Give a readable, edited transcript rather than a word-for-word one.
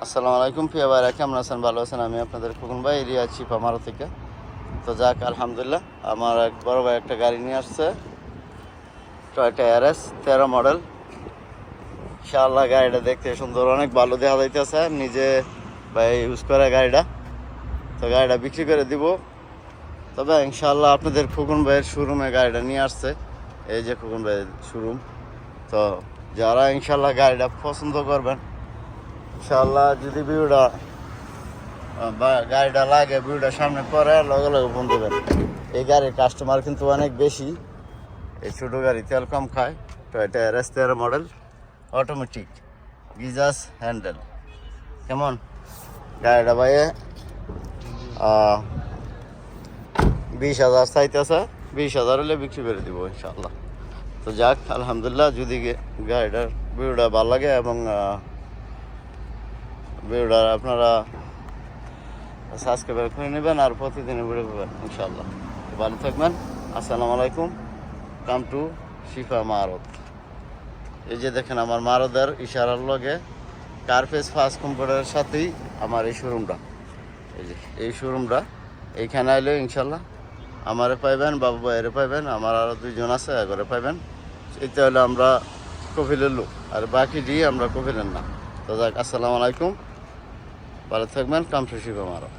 আসসালামু আলাইকুম প্রিয় ভাইরা, কেমন আছেন? ভালো আছেন? আমি আপনাদের খোকন ভাই, এরিয়া চিপা মারো থেকে। তো যাক, আলহামদুলিল্লাহ, আমার এক বড় ভাই একটা গাড়ি নিয়ে আসছে, টয়োটা এয়ারএস 13 মডেল। ইনশাআল্লাহ গাড়িটা দেখতে সুন্দর, অনেক ভালো দেখা যাইতেছে। নিজে ভাই ইউজ করে গাড়িটা, তো গাড়িটা বিক্রি করে দিব। তবে ইনশাআল্লাহ আপনাদের খোকন ভাইয়ের শোরুমে গাড়িটা নিয়ে আসছে, এই যে খোকন ভাইয়ের শোরুম। তো যারা ইনশাআল্লাহ গাড়িটা পছন্দ করবেন, ইনশাআল্লাহ যদি ভিডিওটা বা গাড়িটা লাগে, ভিডিওটা সামনে পরে লগে লগে ফোন দেবেন। এই গাড়ির কাস্টমার কিন্তু অনেক বেশি। এই ছোটো গাড়ি তেল কম খায়। টয়োটা এয়ারএস 13 মডেল, অটোমেটিক, গিজাস হ্যান্ডেল। কেমন গাড়িটা ভাইয়ে 20,000 চাইতেছে, 20,000 হলে বিক্রি করে দিব ইনশাআল্লাহ। তো যাক, আলহামদুলিল্লাহ, যদি গাড়িটার ভিডিওটা ভালো লাগে এবং ভিডিওটা আপনারা সাবস্ক্রাইব করে নেবেন আর প্রতিদিনের ভিডিও পাবেন ইনশাআল্লাহ। ভালো থাকবেন। আসসালামু আলাইকুম। কাম টু শিফা মারদ। এই যে দেখেন আমার মারদের ইশারার লগে কার্পেস ফার্স্ট কম্পিউটারের সাথেই আমার এই শোরুমটা। এই যে এই শোরুমটা, এইখানে আইলে ইনশাল্লাহ আমারে পাইবেন, বাবু ভাইয়েরে পাইবেন, আমার আরও দুইজন আছে, এগরে পাইবেন। এইটা হলে আমরা কফিলের লোক, আর বাকি দিয়ে আমরা কফিলের না। তো যাক, আসসালামু আলাইকুম, ভালো থাকবেন। Come to Shifa মারদ।